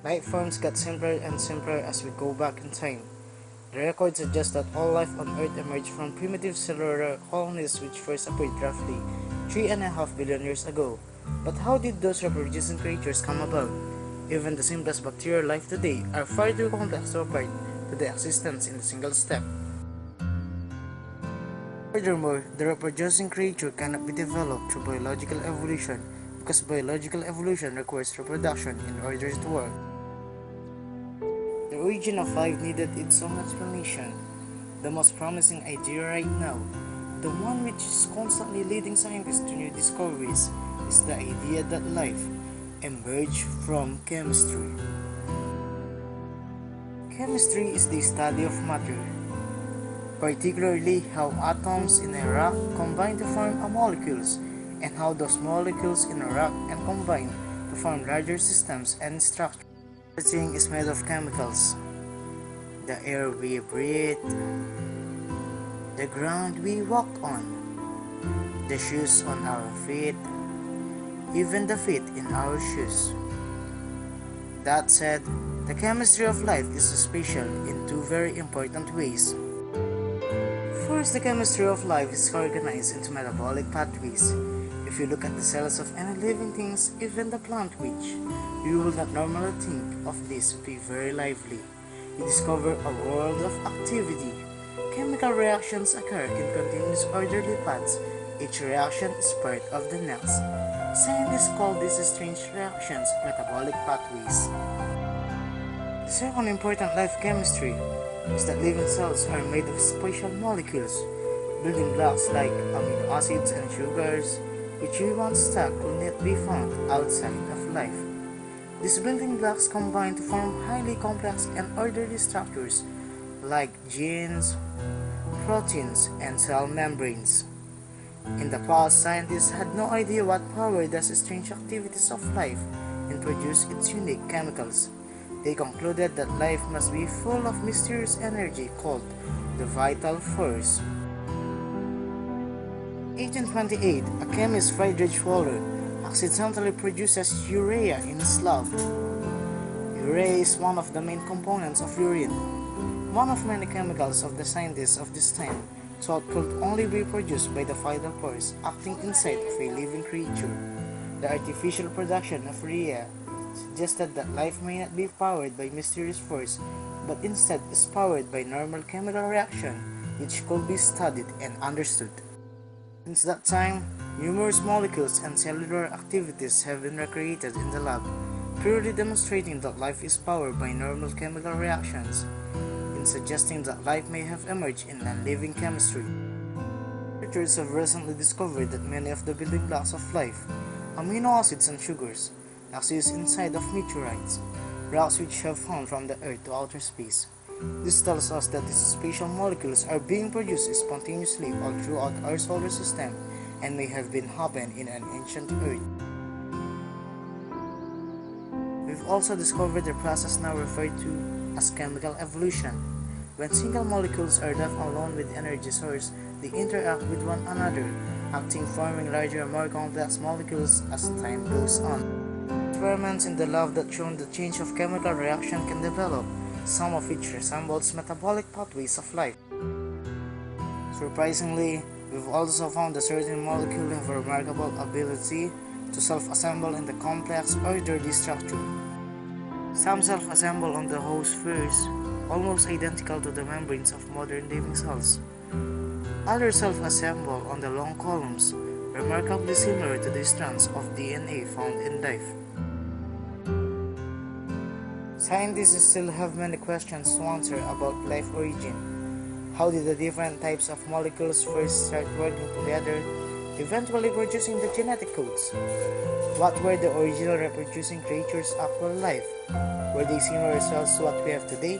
Life forms got simpler and simpler as we go back in time. The record suggests that all life on Earth emerged from primitive cellular colonies which first appeared roughly 3.5 billion years ago. But how did those reproducing creatures come about? Even the simplest bacterial life today are far too complex to apply to the existence in a single step. Furthermore, the reproducing creature cannot be developed through biological evolution because biological evolution requires reproduction in order to work. The origin of life needed its own explanation. The most promising idea right now, the one which is constantly leading scientists to new discoveries, is the idea that life emerged from chemistry. Chemistry is the study of matter, particularly how atoms in a rock combine to form molecules, and how those molecules in a rock and combine to form larger systems and structures. Everything is made of chemicals. The air we breathe, the ground we walk on, the shoes on our feet, even the feet in our shoes. That said, the chemistry of life is special in two very important ways. First, the chemistry of life is organized into metabolic pathways. If you look at the cells of any living things, even the plant which you will not normally think of this be very lively, you discover a world of activity. Chemical reactions occur in continuous orderly paths. Each reaction is part of the next. Scientists call these strange reactions metabolic pathways. The second important life chemistry is that living cells are made of special molecules, building blocks like amino acids and sugars, which we once thought could not be found outside of life. These building blocks combine to form highly complex and orderly structures like genes, proteins, and cell membranes. In the past, scientists had no idea what powered the strange activities of life and produced its unique chemicals. They concluded that life must be full of mysterious energy called the vital force. In 1828, a chemist Friedrich Waller accidentally produces urea in his lab. Urea is one of the main components of urine, one of many chemicals of the scientists of this time thought could only be produced by the vital force acting inside of a living creature. The artificial production of urea suggested that life may not be powered by mysterious force, but instead is powered by normal chemical reaction which could be studied and understood. Since that time, numerous molecules and cellular activities have been recreated in the lab, clearly demonstrating that life is powered by normal chemical reactions, and suggesting that life may have emerged in non-living chemistry. Researchers have recently discovered that many of the building blocks of life, amino acids and sugars, exist inside of meteorites, rocks which have fallen from the Earth to outer space. This tells us that these special molecules are being produced spontaneously all throughout our solar system and may have been happened in an ancient Earth. We've also discovered the process now referred to as chemical evolution. When single molecules are left alone with energy source, they interact with one another, acting forming larger and more complex molecules as time goes on. Experiments in the lab that shown the change of chemical reaction can develop, some of which resembles metabolic pathways of life. Surprisingly, we've also found that certain molecules have a remarkable ability to self-assemble in the complex orderly structure. Some self-assemble on the host spheres, almost identical to the membranes of modern living cells. Others self-assemble on the long columns, remarkably similar to the strands of DNA found in life. Scientists still have many questions to answer about life origin. How did the different types of molecules first start working together, eventually producing the genetic codes? What were the original reproducing creatures' actual life? Were they similar cells to what we have today,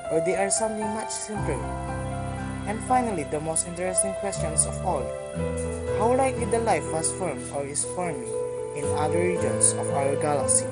or they are something much simpler? And finally, the most interesting questions of all, how likely the life was formed or is forming in other regions of our galaxy?